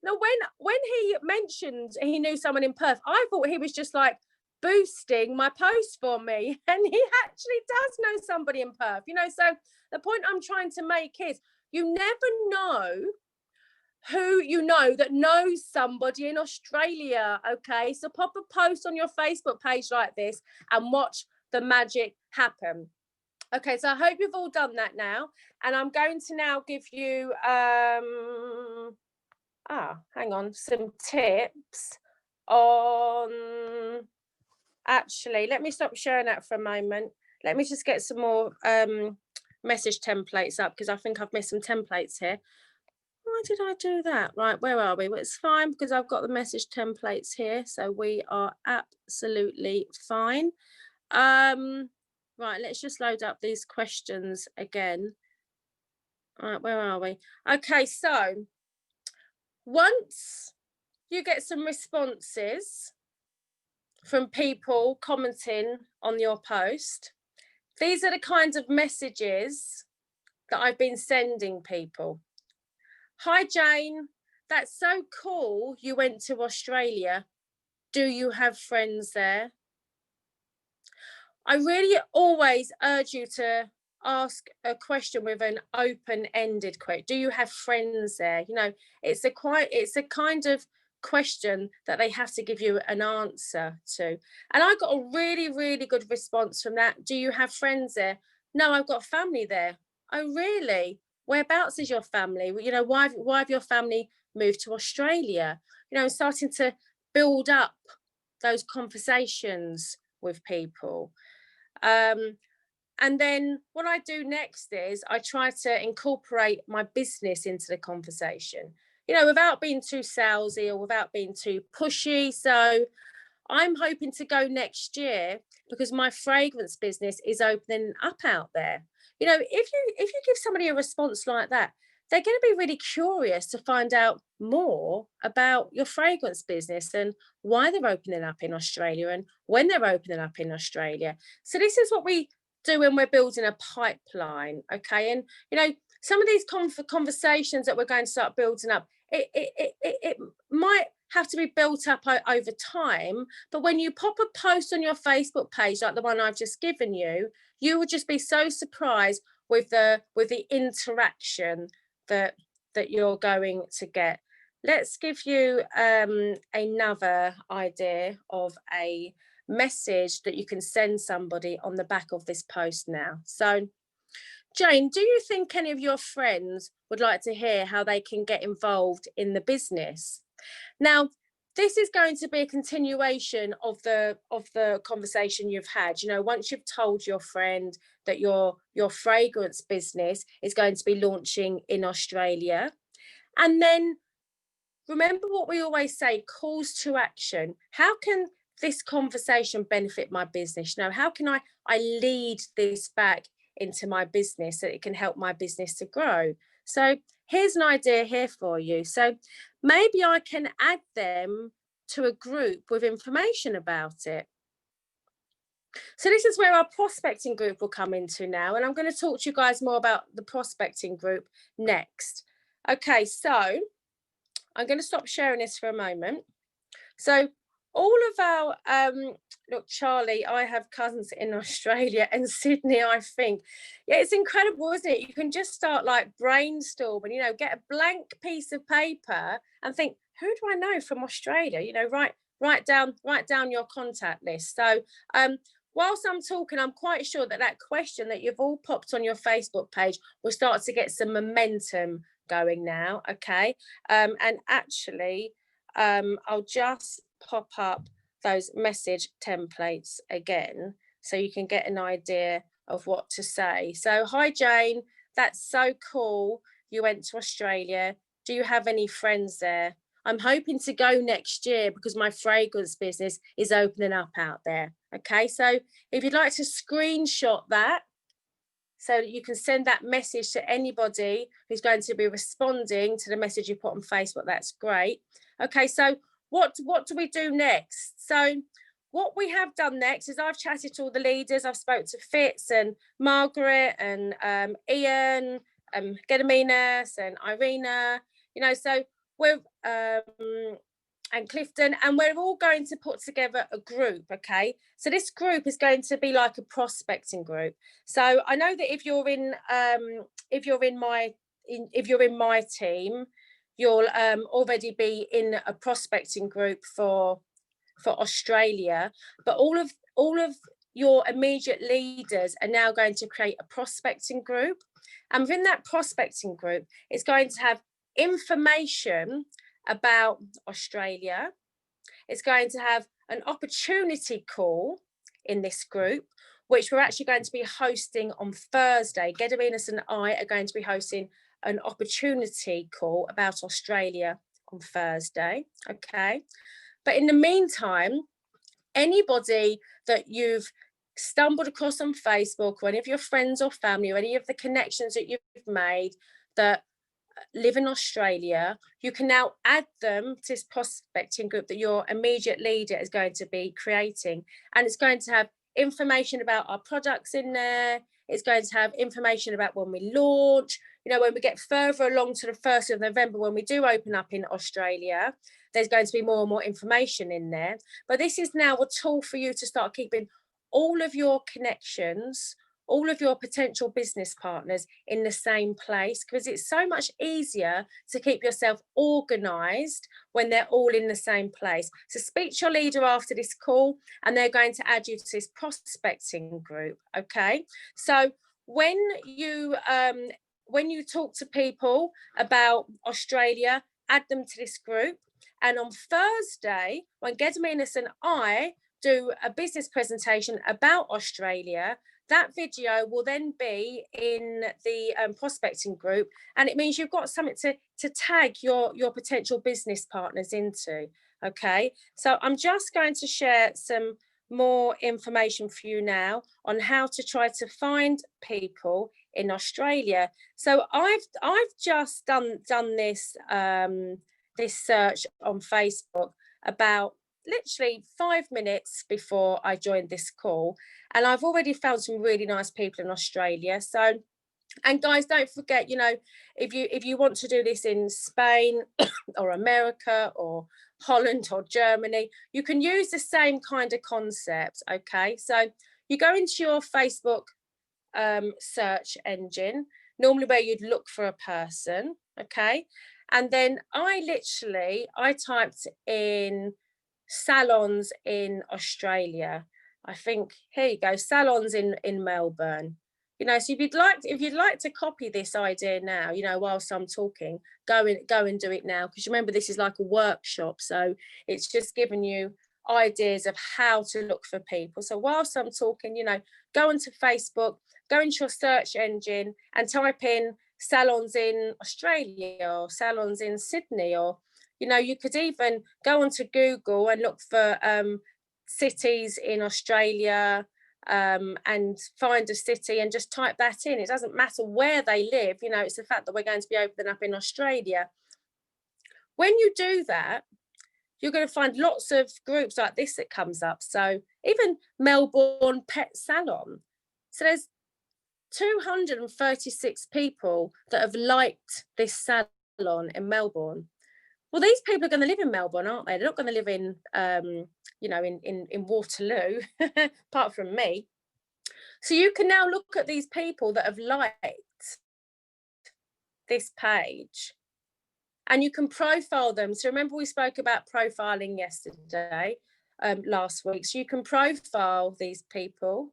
S3: Now, when he mentioned he knew someone in Perth, I thought he was just like boosting my post for me. And he actually does know somebody in Perth, you know. So the point I'm trying to make is you never know who you know that knows somebody in Australia. Okay, so pop a post on your Facebook page like this and watch the magic happen. Okay, so I hope you've all done that now, and I'm going to now give you hang on, some tips on, actually, let me stop sharing that for a moment. Let me just get some more message templates up, because I think I've missed some templates here. Why did I do that? Right, where are we? Well, it's fine because I've got the message templates here, so we are absolutely fine. Right, let's just load up these questions again. All right, where are we? Okay, so once you get some responses from people commenting on your post, these are the kinds of messages that I've been sending people. Hi, Jane. That's so cool. You went to Australia. Do you have friends there? I really always urge you to ask a question with an open-ended question. Do you have friends there? You know, it's a kind of question that they have to give you an answer to. And I got a really, really good response from that. Do you have friends there? No, I've got family there. Oh, really? Whereabouts is your family? You know, why have your family moved to Australia? You know, starting to build up those conversations with people. And then what I do next is I try to incorporate my business into the conversation, you know, without being too salesy or without being too pushy. So I'm hoping to go next year because my fragrance business is opening up out there. You know, if you give somebody a response like that, they're going to be really curious to find out more about your fragrance business and why they're opening up in Australia and when they're opening up in Australia. So this is what we do when we're building a pipeline, okay? And, you know, some of these conversations that we're going to start building up, it might have to be built up over time, but when you pop a post on your Facebook page like the one I've just given you, you will just be so surprised with the interaction that you're going to get. Let's give you another idea of a message that you can send somebody on the back of this post now. So, Jane, do you think any of your friends would like to hear how they can get involved in the business? Now, this is going to be a continuation of the conversation you've had. You know, once you've told your friend that your fragrance business is going to be launching in Australia, and then remember what we always say, calls to action. How can this conversation benefit my business? You know, how can I lead this back into my business so it can help my business to grow? So here's an idea here for you. So maybe I can add them to a group with information about it. So this is where our prospecting group will come into now. And I'm going to talk to you guys more about the prospecting group next. Okay, so I'm going to stop sharing this for a moment. So all of our, look, Charlie, I have cousins in Australia and Sydney, I think. Yeah, it's incredible, isn't it? You can just start like brainstorming, you know, get a blank piece of paper and think, who do I know from Australia? You know, write down your contact list. So whilst I'm talking, I'm quite sure that question that you've all popped on your Facebook page will start to get some momentum going now, okay? And actually, I'll just pop up those message templates again so you can get an idea of what to say. So, hi Jane, that's so cool. You went to Australia. Do you have any friends there? I'm hoping to go next year because my fragrance business is opening up out there. Okay, so if you'd like to screenshot that so that you can send that message to anybody who's going to be responding to the message you put on Facebook, that's great. Okay, so what do we do next? So what we have done next is I've chatted to all the leaders. I've spoke to Fitz and Margaret and Ian, Gediminas and Irina, you know, so we're and Clifton, and we're all going to put together a group. Okay, so this group is going to be like a prospecting group. So I know that if you're in my team, you'll already be in a prospecting group for Australia, but all of your immediate leaders are now going to create a prospecting group, and within that prospecting group, it's going to have information about Australia. It's going to have an opportunity call in this group, which we're actually going to be hosting on Thursday. Gediminas and I are going to be hosting an opportunity call about Australia on Thursday. Okay, but in the meantime, anybody that you've stumbled across on Facebook, or any of your friends or family, or any of the connections that you've made that live in Australia, you can now add them to this prospecting group that your immediate leader is going to be creating. And it's going to have information about our products in there. It's going to have information about when we launch. You know, when we get further along to the 1st of November, when we do open up in Australia, there's going to be more and more information in there. But this is now a tool for you to start keeping all of your connections, all of your potential business partners in the same place, because it's so much easier to keep yourself organized when they're all in the same place. So speak to your leader after this call, and they're going to add you to this prospecting group. Okay, so when you talk to people about Australia, add them to this group. And on Thursday, when Gediminas and I do a business presentation about Australia, that video will then be in the prospecting group, and it means you've got something to tag your potential business partners into. Okay, so I'm just going to share some more information for you now on how to try to find people in Australia. So I've just done this this search on Facebook about literally 5 minutes before I joined this call, and I've already found some really nice people in Australia. So, and guys, don't forget, you know, if you want to do this in Spain or America or Holland or Germany, you can use the same kind of concept. Okay, so you go into your Facebook search engine, normally where you'd look for a person. Okay, and then I typed in salons in Australia. I think, here you go, salons in Melbourne. You know, so if you'd like to copy this idea now, you know, whilst I'm talking, go and do it now, because remember, this is like a workshop, so it's just giving you ideas of how to look for people. So whilst I'm talking, you know, go onto Facebook, go into your search engine and type in salons in Australia or salons in Sydney, or, you know, you could even go onto Google and look for cities in Australia and find a city and just type that in. It doesn't matter where they live, you know, it's the fact that we're going to be opening up in Australia. When you do that, you're going to find lots of groups like this that comes up. So even Melbourne Pet Salon. So there's 236 people that have liked this salon in Melbourne. Well, these people are going to live in Melbourne, aren't they? They're not going to live in, you know, in Waterloo, apart from me. So you can now look at these people that have liked this page, and you can profile them. So remember, we spoke about profiling yesterday, last week. So you can profile these people,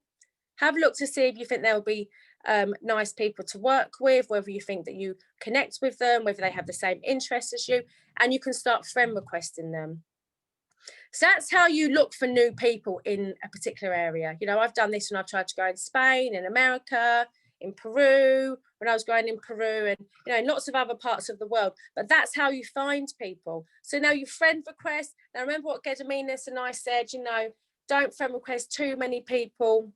S3: have a look to see if you think they'll be nice people to work with, whether you think that you connect with them, whether they have the same interests as you, and you can start friend requesting them. So that's how you look for new people in a particular area. You know, I've done this when I've tried to go in Spain, in America, in Peru, when I was going in Peru, and, you know, in lots of other parts of the world. But that's how you find people. So now you friend request. Now remember what Gediminas and I said, you know, don't friend request too many people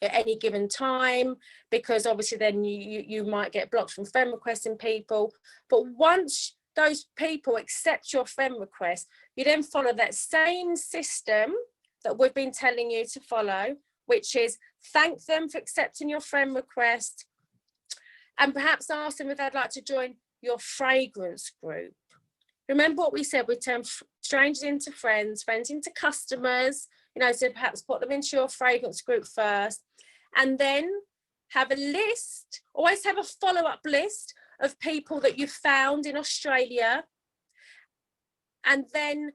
S3: at any given time, because obviously then you might get blocked from friend requesting people. But once those people accept your friend request, you then follow that same system that we've been telling you to follow, which is thank them for accepting your friend request, and perhaps ask them if they'd like to join your fragrance group. Remember what we said, we turn strangers into friends, friends into customers, you know, so perhaps put them into your fragrance group first, and then have a list, always have a follow-up list of people that you found in Australia, and then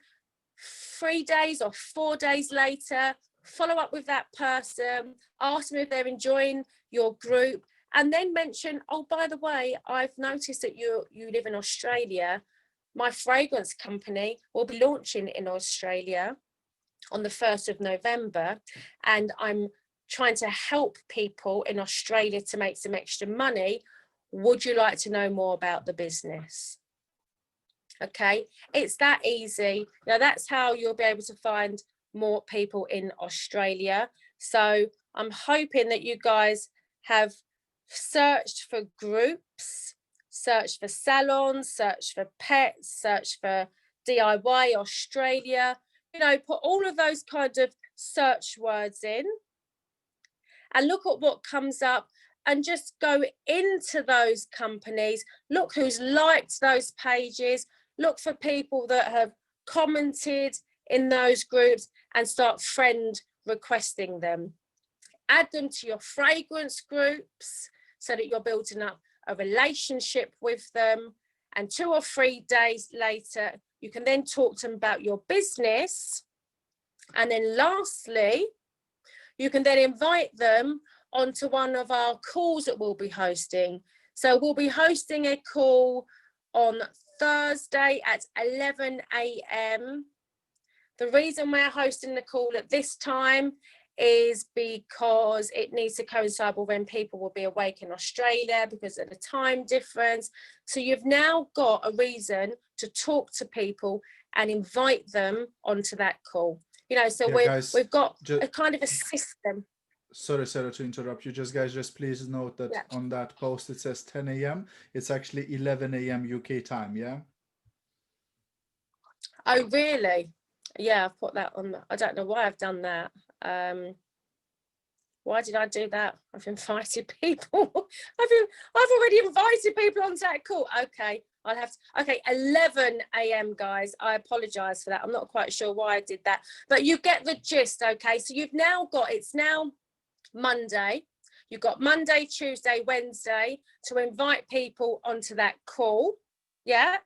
S3: 3 days or 4 days later, follow up with that person, ask them if they're enjoying your group, and then mention, oh, by the way, I've noticed that you live in Australia. My fragrance company will be launching in Australia on the 1st of November, and I'm trying to help people in Australia to make some extra money. Would you like to know more about the business? Okay, it's that easy. Now that's how you'll be able to find more people in Australia. So I'm hoping that you guys have searched for groups, searched for salons, searched for pets, searched for DIY Australia, you know, put all of those kind of search words in and look at what comes up, and just go into those companies, look who's liked those pages, look for people that have commented in those groups and start friend requesting them. Add them to your fragrance groups so that you're building up a relationship with them. And 2 or 3 days later, you can then talk to them about your business. And then lastly, you can then invite them onto one of our calls that we'll be hosting. So we'll be hosting a call on Thursday at 11 a.m. The reason we're hosting the call at this time is because it needs to coincide with when people will be awake in Australia because of the time difference. So you've now got a reason to talk to people and invite them onto that call. You know, so we've got a kind of a system.
S1: Sorry, Sarah, to interrupt you. Just please note that on that post it says 10 a.m. It's actually 11 a.m. UK time, yeah?
S3: Oh, really? Yeah, I've put that on. I don't know why I've done that. Why did I do that? I've invited people. I've already invited people onto that call. Okay, I'll have to. Okay, 11 a.m. guys. I apologise for that. I'm not quite sure why I did that, but you get the gist. Okay, so you've now got, it's now Monday. You've got Monday, Tuesday, Wednesday to invite people onto that call. Yeah,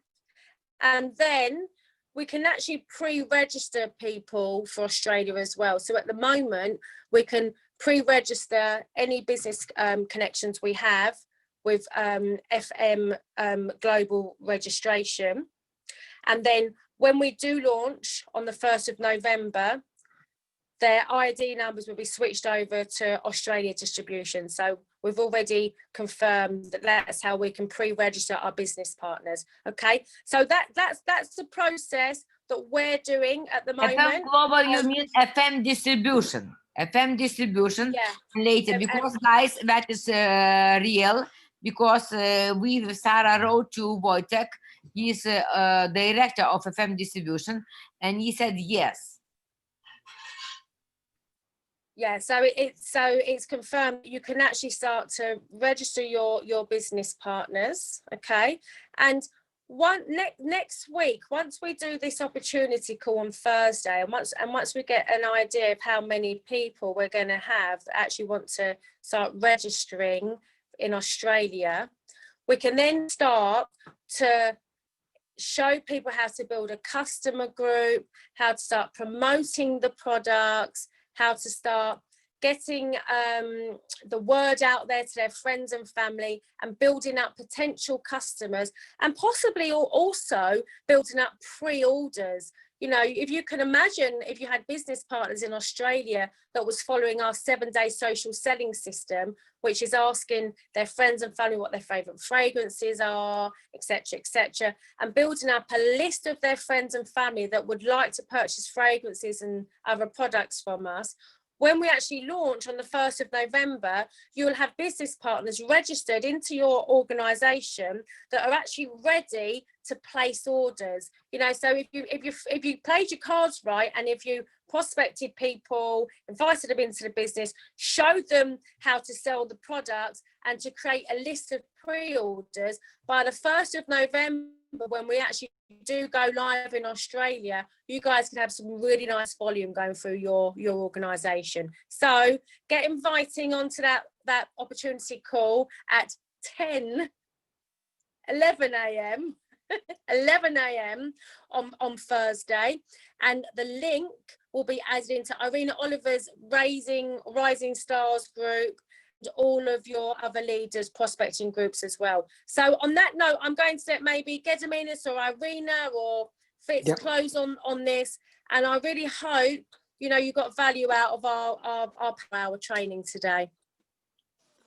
S3: and then we can actually pre-register people for Australia as well. So at the moment, we can pre-register any business connections we have with FM global registration. And then when we do launch on the 1st of November, their ID numbers will be switched over to Australia distribution. So we've already confirmed that that's how we can pre-register our business partners. Okay, so that's the process that we're doing at the moment.
S5: FM global, you mean FM distribution? FM distribution later, because guys, that is real. Because we, Sarah, wrote to Wojtek. He's director of FM distribution, and he said yes.
S3: Yeah, so it's confirmed you can actually start to register your business partners, okay? And next week, once we do this opportunity call on Thursday, and once we get an idea of how many people we're going to have that actually want to start registering in Australia, we can then start to show people how to build a customer group, how to start promoting the products, how to start getting the word out there to their friends and family, and building up potential customers, and possibly also building up pre-orders. You know, if you can imagine, if you had business partners in Australia that was following our 7-day social selling system, which is asking their friends and family what their favorite fragrances are, etc., and building up a list of their friends and family that would like to purchase fragrances and other products from us, when we actually launch on the 1st of November, you'll have business partners registered into your organization that are actually ready to place orders. You know, so if you played your cards right, and if you prospected people, invited them into the business, showed them how to sell the product, and to create a list of pre-orders, by the 1st of November, when we actually do go live in Australia, you guys can have some really nice volume going through your organization. So get inviting onto that opportunity call at 11 a.m. 11 a.m. on Thursday, and the link will be added into Irina Oliver's Rising Stars group, and all of your other leaders prospecting groups as well. So on that note, I'm going to let maybe Gediminas or Irina or Fitz close on this, and I really hope you got value out of our training today.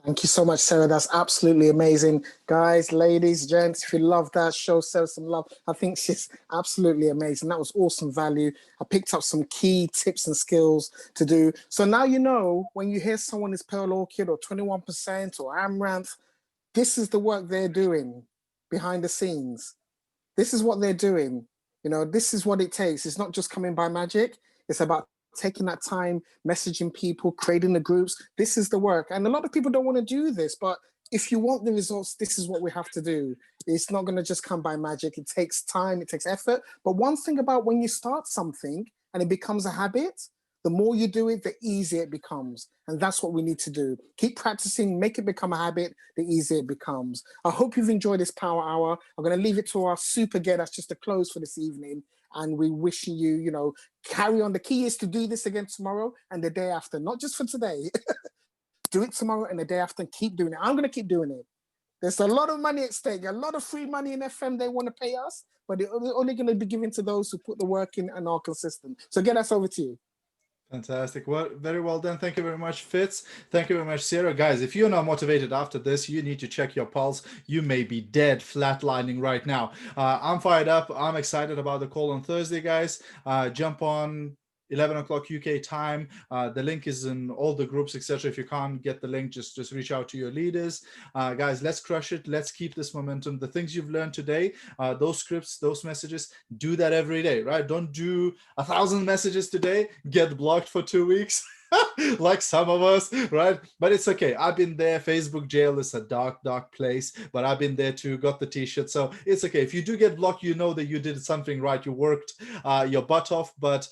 S2: Thank you so much, Sarah. That's absolutely amazing. Guys, ladies, gents, if you love that, show Sarah some love. I think she's absolutely amazing. That was awesome value. I picked up some key tips and skills to do. So now you know, when you hear someone is Pearl Orchid or 21% or Amaranth, this is the work they're doing behind the scenes. This is what they're doing. This is what it takes. It's not just coming by magic. It's about taking that time, messaging people, creating the groups. This is the work. And a lot of people don't want to do this, but if you want the results, this is what we have to do. It's not going to just come by magic. It takes time, it takes effort. But one thing about when you start something and it becomes a habit, the more you do it, the easier it becomes. And that's what we need to do. Keep practicing, make it become a habit, the easier it becomes. I hope you've enjoyed this Power Hour. I'm going to leave it to our super guest. That's just a close for this evening. And we wish you, carry on. The key is to do this again tomorrow and the day after, not just for today. Do it tomorrow and the day after and keep doing it. I'm going to keep doing it. There's a lot of money at stake, a lot of free money in FM they want to pay us, but they're only going to be given to those who put the work in and are consistent. So get us over to you.
S1: Fantastic. Well, very well done. Thank you very much, Fitz. Thank you very much, Sarah. Guys, if you're not motivated after this, you need to check your pulse. You may be dead, flatlining right now. I'm fired up. I'm excited about the call on Thursday, guys. Jump on 11 o'clock UK time. The link is in all the groups, etc. If you can't get the link, just reach out to your leaders. Guys, let's crush it. Let's keep this momentum. The things you've learned today, those scripts, those messages, do that every day, right? Don't do 1,000 messages today, get blocked for 2 weeks. Like some of us, right? But it's okay. I've been there. Facebook jail is a dark, dark place, but I've been there too, got the t-shirt. So it's okay. If you do get blocked, you know that you did something right. You worked your butt off, but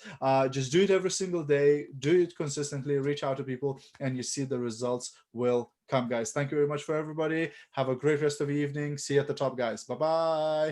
S1: just do it every single day. Do it consistently, reach out to people, and you see the results will come, guys. Thank you very much for everybody. Have a great rest of the evening. See you at the top, guys. Bye-bye.